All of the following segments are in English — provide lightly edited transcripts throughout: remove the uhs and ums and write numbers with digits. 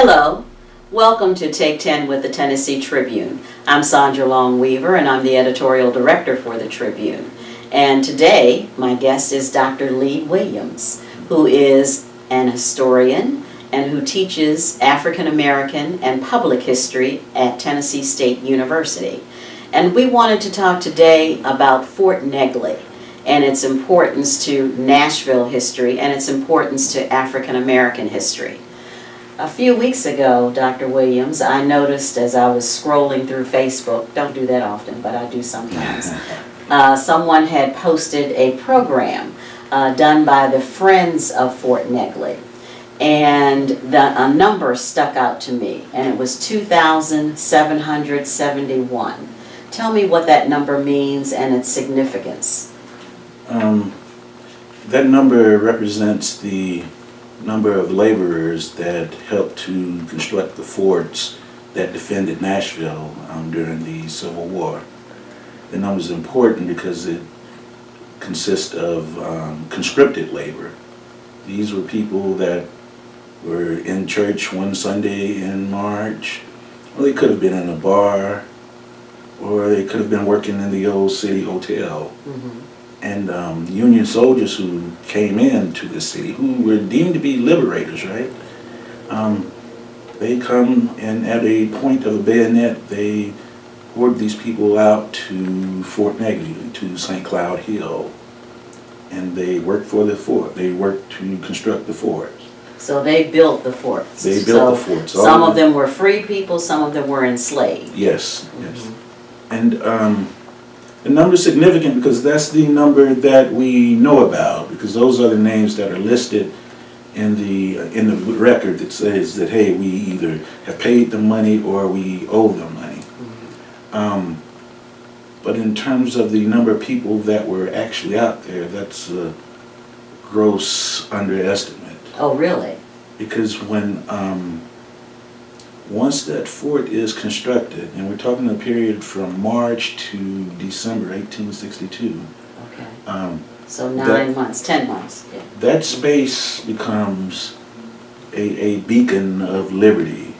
Hello, welcome to Take 10 with the Tennessee Tribune. I'm Sandra Lee Williams and I'm the editorial director for the Tribune. And today my guest is Dr. Lee Williams, who is an historian and who teaches African American and public history at Tennessee State University. And we wanted to talk today about Fort Negley and its importance to Nashville history and its importance to African American history. A few weeks ago, Dr. Williams, I noticed as I was scrolling through Facebook, don't do that often, but I do sometimes, someone had posted a program done by the Friends of Fort Negley. And a number stuck out to me, and it was 2,771. Tell me what that number means and its significance. That number represents the number of laborers that helped to construct the forts that defended Nashville during the Civil War. The number is important because it consists of conscripted labor. These were people that were in church one Sunday in March, or they could have been in a bar, or they could have been working in the old city hotel. Mm-hmm. And Union soldiers who came into the city, who were deemed to be liberators, right? They come and at a point of a bayonet, they ordered these people out to Fort Negley, to St. Cloud Hill. And they worked for the fort. They worked to construct the fort. So they built the forts. They built the forts. Some of them were free people, some of them were enslaved. Yes, yes. Mm-hmm. And the number is significant because that's the number that we know about, because those are the names that are listed in the record that says that, hey, we either have paid them money or we owe them money. Mm-hmm. But in terms of the number of people that were actually out there, that's a gross underestimate. Oh, really? Because when once that fort is constructed, and we're talking a period from March to December 1862. Okay. So 9 months, 10 months. Yeah. That space becomes a beacon of liberty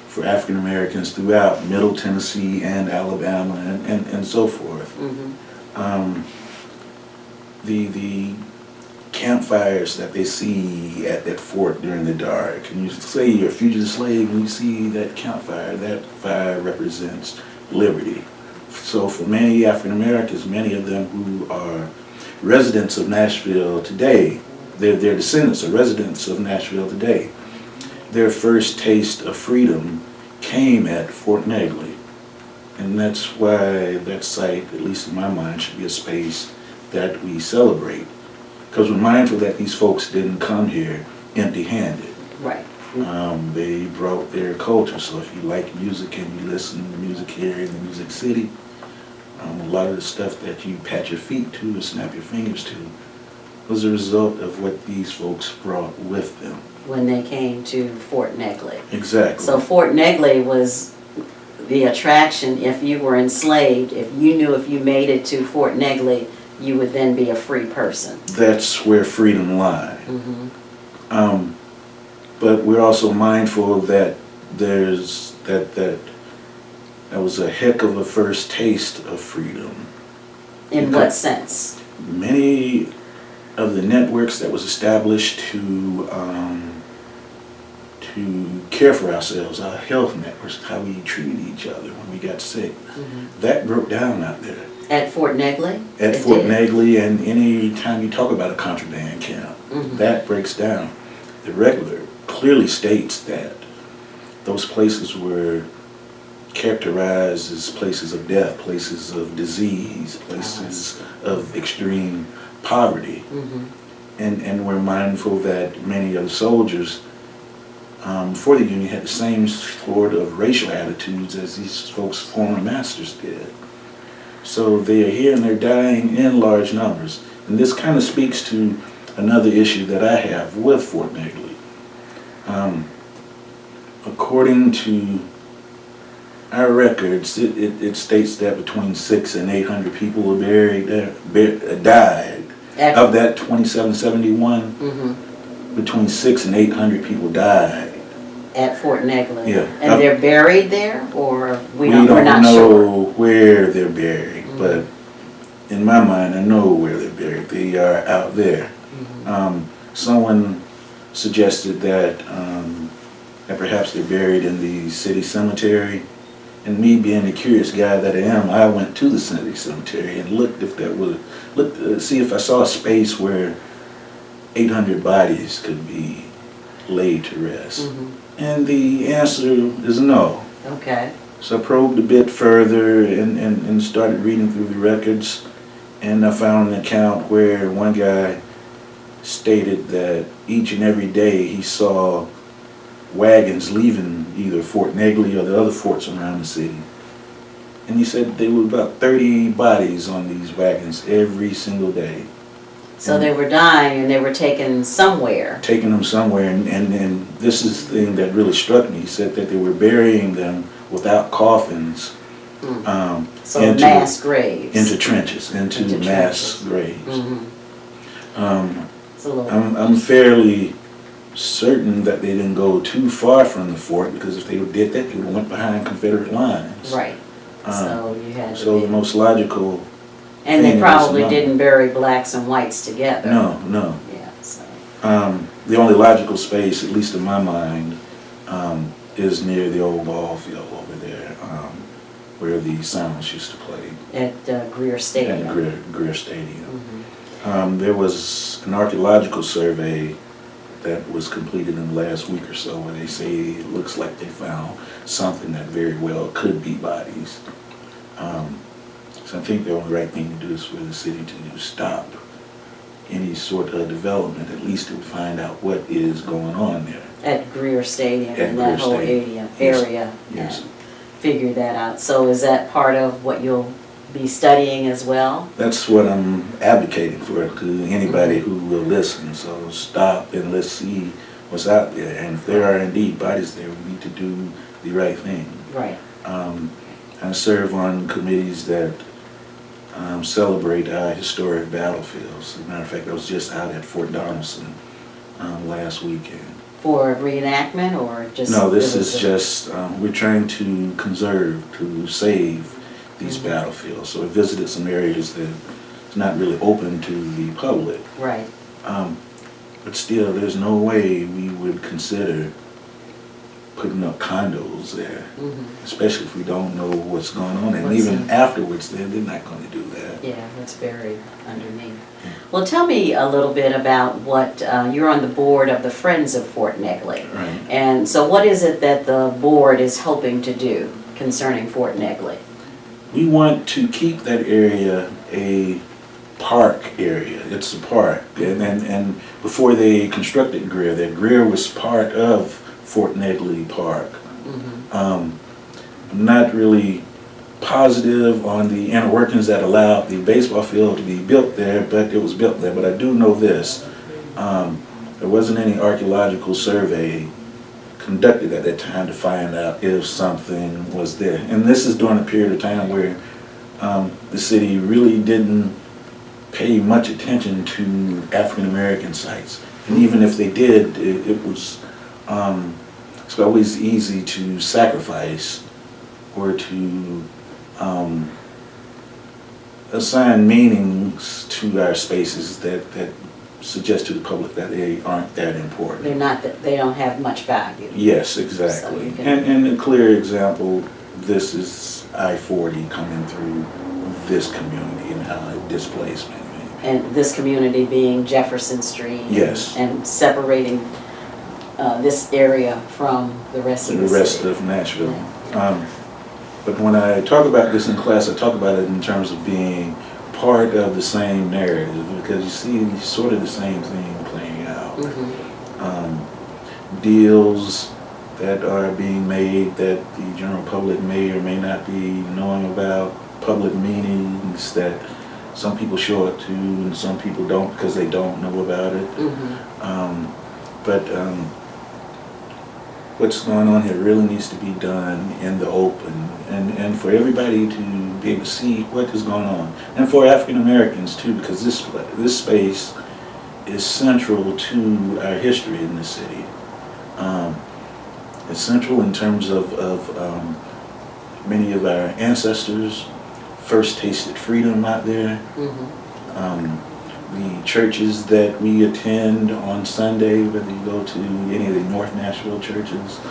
for African Americans throughout Middle Tennessee and Alabama and so forth. Mm-hmm. The campfires that they see at that fort during the dark, and you say you're a fugitive slave and you see that campfire, that fire represents liberty. So for many African Americans, many of them who are residents of Nashville today, they're descendants of residents of Nashville today, their first taste of freedom came at Fort Negley. And that's why that site, at least in my mind, should be a space that we celebrate. Because we're mindful that these folks didn't come here empty-handed. Right. They brought their culture. So if you like music and you listen to music here in the Music City, a lot of the stuff that you pat your feet to or snap your fingers to was a result of what these folks brought with them when they came to Fort Negley. Exactly. So Fort Negley was the attraction if you were enslaved. If you knew if you made it to Fort Negley, you would then be a free person. That's where freedom lies. Mm-hmm. But we're also mindful that there's that was a heck of a first taste of freedom. In what sense? Many of the networks that was established to care for ourselves, our health networks, how we treated each other when we got sick, mm-hmm. that broke down out there. At Fort Negley? At Fort Negley, and any time you talk about a contraband camp, mm-hmm. that breaks down. The record clearly states that those places were characterized as places of death, places of disease, places of extreme poverty. Mm-hmm. And we're mindful that many of the soldiers for the Union had the same sort of racial attitudes as these folks' former masters did. So they are here and they're dying in large numbers. And this kind of speaks to another issue that I have with Fort Negley. According to our records, it states that between 600 and 800 people were died. Of that 2771, mm-hmm. between 600 and 800 people died At Fort Negley? Yeah. And they're buried there, or We we're don't not know sure? where they're buried, Mhm. but in my mind, I know where they're buried. They are out there. Someone suggested that perhaps they're buried in the city cemetery. And me being the curious guy that I am, I went to the city cemetery and looked if that was, see if I saw a space where 800 bodies could be laid to rest. And the answer is no. Okay. So I probed a bit further and started reading through the records, and I found an account where one guy stated that each and every day he saw wagons leaving either Fort Negley or the other forts around the city. And he said there were about 30 bodies on these wagons every single day. So they were dying and they were taken somewhere. Taking them somewhere, and this is the thing that really struck me. He said that they were burying them without coffins. So into, mass graves. Into trenches, into mass trenches. graves. It's a little I'm fairly certain that they didn't go too far from the fort, because if they did that, they would have went behind Confederate lines. right. So you had to So be. the most logical. And they thing probably is didn't bury blacks and whites together. No. Yeah. So. The only logical space, at least in my mind, is near the old ball field over there, where the Sounds used to play. At Greer Stadium. At Greer Stadium. There was an archaeological survey that was completed in the last week or so, where they say it looks like they found something that very well could be bodies. So I think the only right thing to do is for the city to stop any sort of development, at least to find out what is going on there. At Greer Stadium At and that Greer whole Stadium. area. Yes. And figure that out. So is that part of what you'll be studying as well? That's what I'm advocating for to anybody who will listen. So stop and let's see what's out there. And if there are indeed bodies there, we need to do the right thing. Right. I serve on committees that celebrate historic battlefields. As a matter of fact, I was just out at Fort Donaldson last weekend. For reenactment or just? No, this is just, we're trying to conserve, to save these battlefields. So I visited some areas that it's not really open to the public. Right. But still, there's no way we would consider putting up condos there, especially if we don't know what's going on. And even afterwards, they're not going to do that. Yeah, it's buried underneath. Well, tell me a little bit about what, you're on the board of the Friends of Fort Negley. Right. And so what is it that the board is hoping to do concerning Fort Negley? We want to keep that area a park area. It's a park. And before they constructed Greer, that Greer was part of Fort Negley Park. I'm not really positive on the inner workings that allowed the baseball field to be built there, but it was built there. But I do know this, there wasn't any archaeological survey conducted at that time to find out if something was there. And this is during a period of time where the city really didn't pay much attention to African American sites. And even if they did, it was it's always easy to sacrifice or to assign meanings to our spaces that suggest to the public that they aren't that important. They're not, they don't have much value. Yes, exactly. So And a clear example, this is I-40 coming through this community and how it displacement. And this community being Jefferson Street. Yes. And separating this area from the rest of the city. The rest of Nashville. But when I talk about this in class, I talk about it in terms of being part of the same narrative, because you see sort of the same thing playing out. Deals that are being made that the general public may or may not be knowing about, public meetings that some people show up to and some people don't because they don't know about it. But what's going on here really needs to be done in the open, and for everybody to be able to see what is going on, and for African Americans too, because this space is central to our history in this city. central in terms of many of our ancestors first tasted freedom out there. The churches that we attend on Sunday, whether you go to any of the North Nashville churches,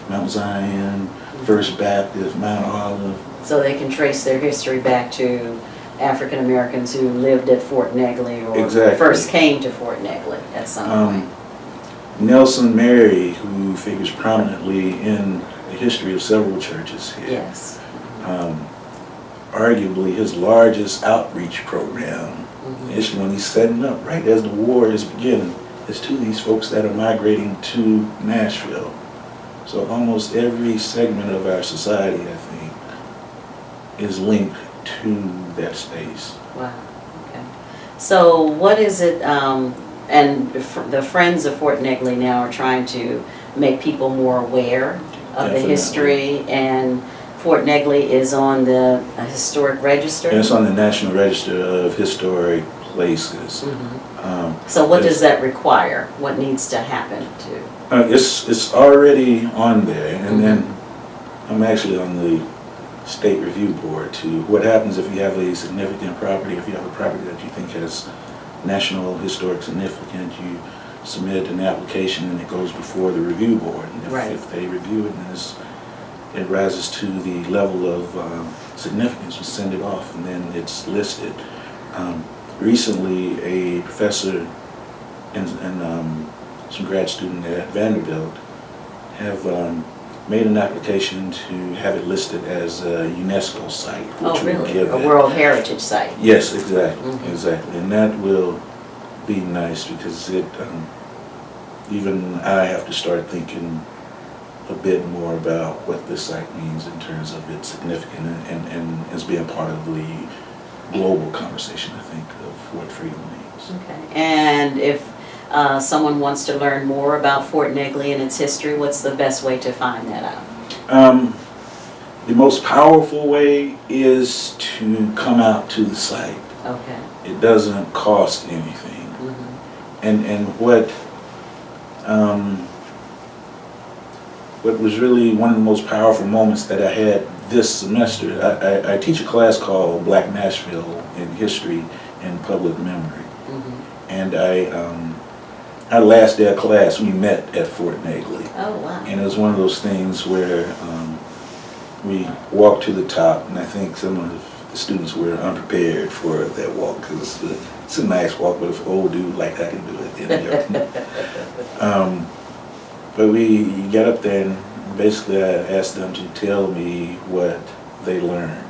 Mount Zion, First Baptist, Mount Olive. So they can trace their history back to African Americans who lived at Fort Negley or Exactly. first came to Fort Negley at some point. Nelson Mary, who figures prominently in the history of several churches here. Yes. Arguably his largest outreach program is when he's setting up right as the war is beginning, is to these folks that are migrating to Nashville. So almost every segment of our society, I think, is linked to that space. Wow. Okay. So what is it, and the Friends of Fort Negley now are trying to make people more aware of Definitely. the history, and Fort Negley is on the historic register? And it's on the National Register of Historic Places. So what does that require? What needs to happen to? It's already on there, and then I'm actually on the state review board too. What happens if you have a significant property, if you have a property that you think has national historic significance, you submit an application and it goes before the review board. And if they review it and it rises to the level of significance, we send it off and then it's listed. Recently, a professor and some grad student at Vanderbilt have made an application to have it listed as a UNESCO site. Oh, really? A World Heritage Site? Yes, exactly, exactly. And that will be nice because it, even I have to start thinking a bit more about what this site means in terms of its significance and as being part of the global conversation, I think, of what freedom means. Okay. And if someone wants to learn more about Fort Negley and its history, what's the best way to find that out? The most powerful way is to come out to the site. Okay. It doesn't cost anything. And what was really one of the most powerful moments that I had this semester, I teach a class called Black Nashville in History and Public Memory. And our last day of class, we met at Fort Negley. Oh, wow. And it was one of those things where we walked to the top, and I think some of the students were unprepared for that walk because it's a nice walk, but if an old dude like I can do it, then but we got up there and basically I asked them to tell me what they learned.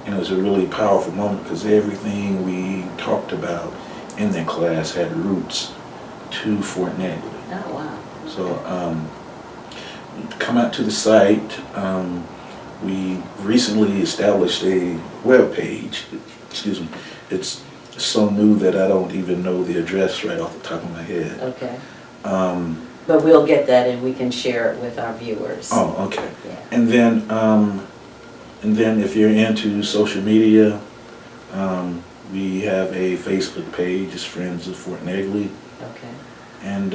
And it was a really powerful moment because everything we talked about in that class had roots to Fort Negley. Oh, wow. So come out to the site. We recently established a web page. Excuse me. It's so new that I don't even know the address right off the top of my head. Okay. But we'll get that and we can share it with our viewers. Oh, okay. Yeah. And then if you're into social media, we have a Facebook page. It's Friends of Fort Negley. Okay. And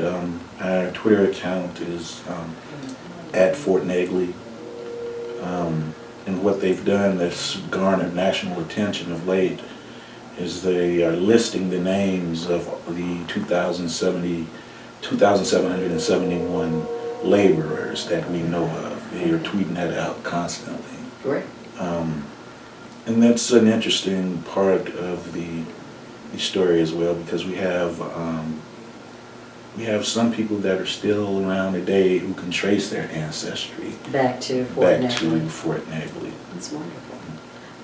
our Twitter account is at Fort Negley. And what they've done that's garnered national attention of late is they are listing the names of the 2,771 laborers that we know of. They are tweeting that out constantly. Great. And that's an interesting part of the story as well, because we have some people that are still around today who can trace their ancestry Back to Fort Negley. That's wonderful.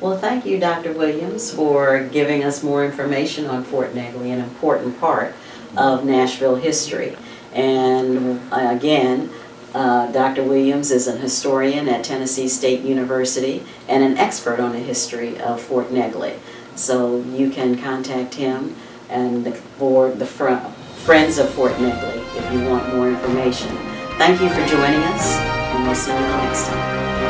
Well, thank you, Dr. Williams, for giving us more information on Fort Negley, an important part of Nashville history. And again, Dr. Williams is an historian at Tennessee State University and an expert on the history of Fort Negley. So you can contact him and the board, the Friends of Fort Negley, if you want more information. Thank you for joining us, and we'll see you next time.